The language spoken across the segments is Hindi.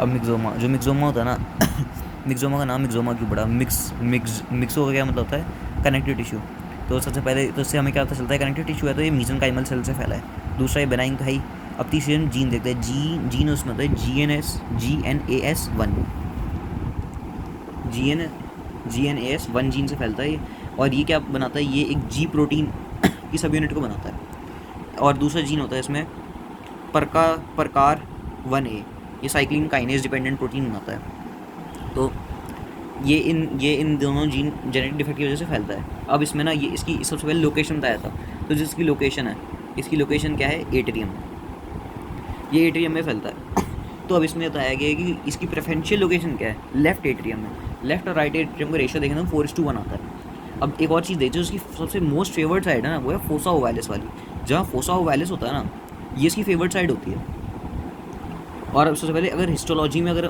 अब मिक्सोमा, जो मिक्सोमा होता है ना मिक्सोमा का नाम मिक्सोमा क्यों पड़ा? मिक्सो का क्या मतलब होता है? Connective tissue. तो सबसे पहले तो इससे हमें क्या पता चलता है कनेक्टिव टिश्यू है तो ये मीसेंकाइमल सेल से फैला है। दूसरा ये बेनाइन तो है ही। अब तीसरी हम जीन देखते हैं। जीन उसमें होता है GNAS1, GNAS1 जीन से फैलता है ये। और ये क्या बनाता है? ये एक जी प्रोटीन की सब यूनिट को बनाता है। और दूसरा जीन होता है इसमें प्रकार 1A, ये साइक्लिन काइनेज डिपेंडेंट प्रोटीन बनाता है। तो ये इन दोनों जीन जेनेटिक डिफेक्ट की वजह से फैलता है। अब इसमें ना ये इसकी सबसे पहले लोकेशन बताया था। तो जिसकी लोकेशन है, इसकी लोकेशन क्या है? एट्रियम। ये एट्रियम में फैलता है। तो अब इसमें बताया गया है कि इसकी प्रेफरेंशियल लोकेशन क्या है? लेफ्ट एट्रियम में। लेफ्ट और राइट एट्रियम का रेशियो देखें तो 4:1 आता है। अब एक और चीज़ देखते हैं, उसकी सबसे मोस्ट फेवरेट साइड है ना, वो है फोसा ओवैलिस वाली। जहाँ फोसा ओवैलिस होता है ना, ये इसकी फेवरेट साइड होती है। और अब सबसे पहले अगर हिस्टोलॉजी में अगर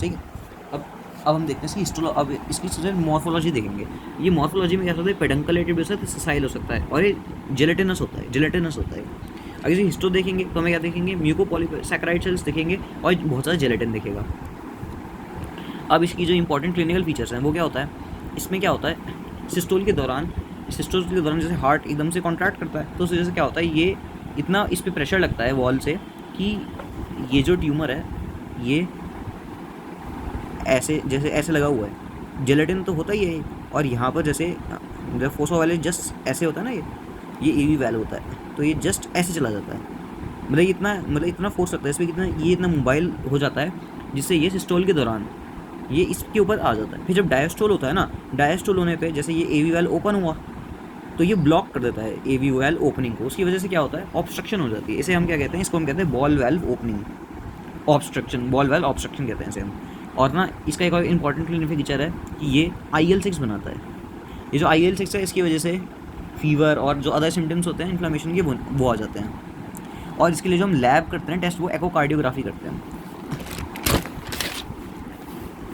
ठीक है, अब हम देखते हैं इसकी अब इसकी सबसे मॉर्फोलॉजी देखेंगे। ये मॉर्फोलॉजी में क्या होता है? पेडंकलेटेड हो सकता है, सिसाइल हो सकता है, और ये जेलेटिनस होता है। अगर इसे हिस्टो देखेंगे तो हमें क्या देखेंगे? म्यूकोपॉलीसैकेराइड सेल्स देखेंगे और बहुत सारा जेलेटिन दिखेगा। अब इसकी जो इंपॉर्टेंट क्लिनिकल फीचर्स हैं वो क्या होता है? इसमें क्या होता है? सिस्टोल के दौरान जैसे हार्ट एकदम से कॉन्ट्रैक्ट करता है, तो उस वजह से क्या होता है? ये इतना इस पर प्रेशर लगता है वॉल से कि ये जो ट्यूमर है ये ऐसे लगा हुआ है। जेलेटिन तो होता ही है, और यहाँ पर जैसे जब फोसो वाले जस्ट ऐसे होता है ना, ये एवी वैल होता है, तो ये जस्ट ऐसे चला जाता है। मतलब इतना फोर्स लगता है इसमें, ये इतना मोबाइल हो जाता है, जिससे ये सिस्टोल के दौरान ये इसके ऊपर आ जाता है। फिर जब डायस्टोल होता है ना, डायस्टोल होने पे जैसे ये एवी वैल ओपन हुआ तो ये ब्लॉक कर देता है एवी वैल ओपनिंग को। उसकी वजह से क्या होता है? ऑब्स्ट्रक्शन हो जाती है। इसे हम क्या कहते हैं? इसको हम कहते हैं ball valve opening obstruction, ball valve obstruction कहते हैं इसे हम। और ना इसका एक और इंपॉर्टेंट क्लिनिकल फीचर है कि ये IL-6 बनाता है। ये जो IL-6 है, इसकी वजह से फीवर और जो अदर सिम्टम्स होते हैं इन्फ्लेमेशन के, वो आ जाते हैं। और इसके लिए जो हम लैब करते हैं टेस्ट, वो एकोकार्डियोग्राफी करते हैं।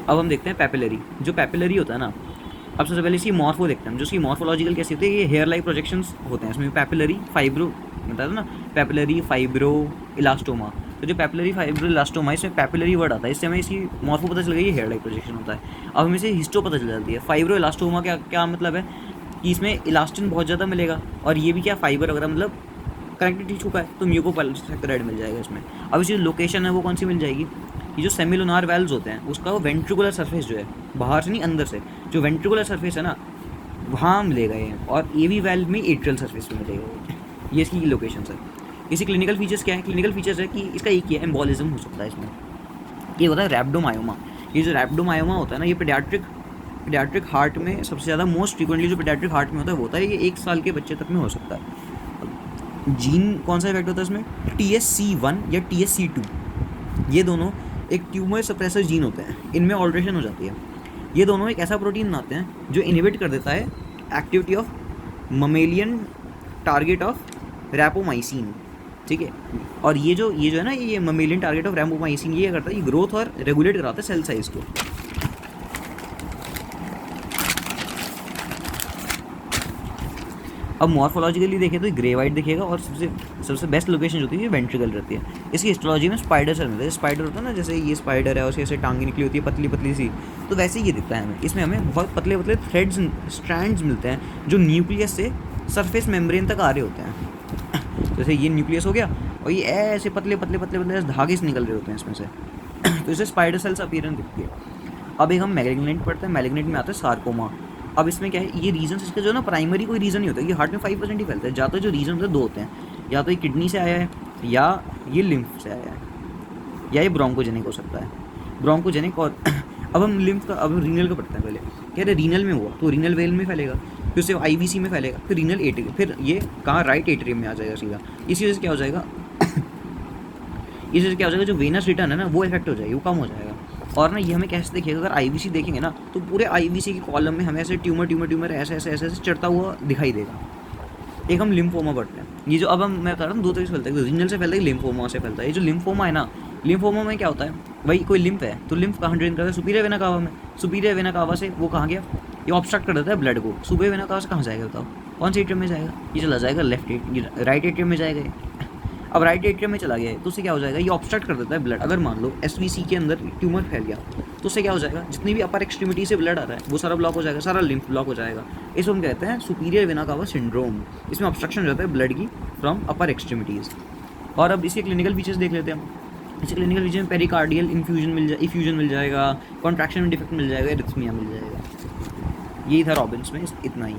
अब हम देखते हैं पैपिलरी। जो पैपिलरी होता है ना, अब सबसे पहले इसकी मॉर्फो देखते हैं। जो इसकी मॉर्फोलॉजिकल कैसी होती है? ये हेयर लाइक प्रोजेक्शंस होते हैं इसमें। पैपिलरी फाइब्रो बताया था ना, पैपिलरी फाइब्रो इलास्टोमा। तो जो पैपिलरी फाइब्रो इलास्टोमा, इसमें पैपिलरी वर्ड आता है, इससे हमें इसकी मॉर्फो पता चल गई, ये हेयर लाइक प्रोजेक्शन होता है। अब हमें इसे हिस्टो पता चल जाती है। फाइब्रो इलास्टोमा क्या मतलब है? कि इसमें इलास्टिन बहुत ज़्यादा मिलेगा, और ये भी क्या फाइबर वगैरह, मतलब कनेक्टेड टिश्यू का है, तो म्यूकोपॉलीसैकेराइड मिल जाएगा इसमें। अब इसकी लोकेशन है वो कौन सी मिल जाएगी? ये जो सेमिलुनार वेल्व्स होते हैं, उसका वो वेंट्रिकुलर सरफेस जो है, बाहर से नहीं अंदर से, जो वेंट्रिकुलर सरफेस है ना, वहाँ मिलेगा ये। और एवी वेल्व में एट्रियल सरफेस में मिलेगा ये इसकी लोकेशन है। इसी क्लिनिकल फीचर्स क्या है? क्लिनिकल फीचर्स है कि इसका एक ही है, एम्बोलिज्म हो सकता है इसमें। ये होता है रैप्डोमायोमा। ये जो रैप्डोमायोमा होता है ना, ये पीडियाट्रिक हार्ट में सबसे ज़्यादा मोस्ट फ्रीक्वेंटली जो पीडियाट्रिक हार्ट में होता है वो होता है। ये 1 साल के बच्चे तक में हो सकता है। जीन कौन सा इफेक्ट होता है इसमें? TSC1 या TSC2, ये दोनों एक ट्यूमर सप्रेसर जीन होते हैं, इनमें ऑल्ट्रेशन हो जाती है। ये दोनों एक ऐसा प्रोटीन बनाते हैं जो इनहिबिट कर देता है activity of mammalian target of rapamycin. ठीक है, और ये जो है ना, ये ममेलियन टारगेट ऑफ रैपोमाइसिन ये करता है, ये ग्रोथ और रेगुलेट कराता है सेल साइज को। अब मॉर्फोलॉजिकली देखें तो ग्रे वाइट दिखेगा, और सबसे बेस्ट लोकेशन जो होती है ये वेंट्रिकल रहती है। इसकी हिस्टोलॉजी में स्पाइडर सेल मिलता है। स्पाइडर होता है ना, जैसे ये स्पाइडर है, उसकी ऐसे टांगे निकली होती है पतली पतली सी, तो वैसे ही ये दिखता है हमें। इसमें हमें बहुत पतले पतले थ्रेड्स, स्ट्रैंड्स मिलते हैं जो न्यूक्लियस से सरफेस मेम्ब्रेन तक आ रहे होते हैं। जैसे ये न्यूक्लियस हो गया, और ये ऐसे पतले पतले पतले पतले धागे से निकल रहे होते हैं इसमें से तो इसे स्पाइडर सेल्स अपीयरेंस दिखती है। अब एक हम मैलिग्नेंट पढ़ते हैं। मैलिग्नेंट में आता है सार्कोमा। अब इसमें क्या है? ये रीजन इसका जो ना प्राइमरी कोई रीज़न नहीं होता, ये हार्ट में 5% ही फैलता है। ज़्यादा जो रीजन होते हैं 2 होते हैं, या तो ये किडनी से आया है, या ये लिम्फ से आया है, या ये ब्रोंकोजेनिक हो सकता है। ब्रोंकोजेनिक और अब हम रीनल का पढ़ते हैं पहले। कह रहे रीनल में हुआ तो रीनल वेल में फैलेगा, फिर उससे IVC में फैलेगा, फिर रीनल एट्रियम, फिर ये कहाँ? राइट एट्रियम में आ जाएगा सीधा। इसी वजह से क्या हो जाएगा? इस वजह से क्या हो जाएगा? जो वेनस रिटर्न है ना, वो इफेक्ट हो जाएगी, वो कम हो जाएगा। और ना ये हमें कैसे देखिएगा? अगर IVC देखेंगे ना, तो पूरे IVC के कॉलम में हमें ऐसे ट्यूमर ऐसे चढ़ता हुआ दिखाई देगा। एक हम लिम्फोमा पढ़ते हैं। ये जो अब मैं बता रहा हूँ 2 तरीके से फैलता है, रीनल से फैलता है, लिम्फोमा से फैलता है। ये जो लिम्फोमा है ना, लिम्फोमा में क्या होता है? वही कोई लिम्फ है, तो लिम्फ कहाँ ड्रेन करता है? सुपीरियर वेना कावा में। सुपीरियर वेना कावा से वो कहाँ गया? ये ऑब्स्ट्रक्ट कर देता है ब्लड को। सुपीरियर वेना कावा से कहाँ जाएगा बताओ? कौन से एट्रियम में जाएगा? ये चला जाएगा लेफ्ट, राइट एट्रियम में जाएगा। अब राइट एट्रियम में चला गया है तो उससे क्या हो जाएगा, ये ऑब्स्ट्रक्ट कर देता है ब्लड। अगर मान लो एसवीसी के अंदर ट्यूमर फैल गया तो उससे क्या हो जाएगा, जितनी भी अपर एक्सट्रीमिटी से ब्लड आ रहा है वो सारा ब्लॉक हो जाएगा, सारा लिम्फ ब्लॉक हो जाएगा। इसको हम कहते हैं सुपीरियर वेना कावा सिंड्रोम। इसमें ऑब्स्ट्रक्शन हो जाता है ब्लड की फ्रॉम अपर एक्सट्रीमिटीज़। और अब इसके क्लिनिकल फीचर्स देख लेते हैं हम। इसके क्लिनिकल फीचर में पेरिकार्डियल इफ्यूजन मिल जाएगा, कॉन्ट्रैक्शन में डिफेक्ट मिल जाएगा, एरिथमिया मिल जाएगा। यही था रॉबिन्स में, इतना ही।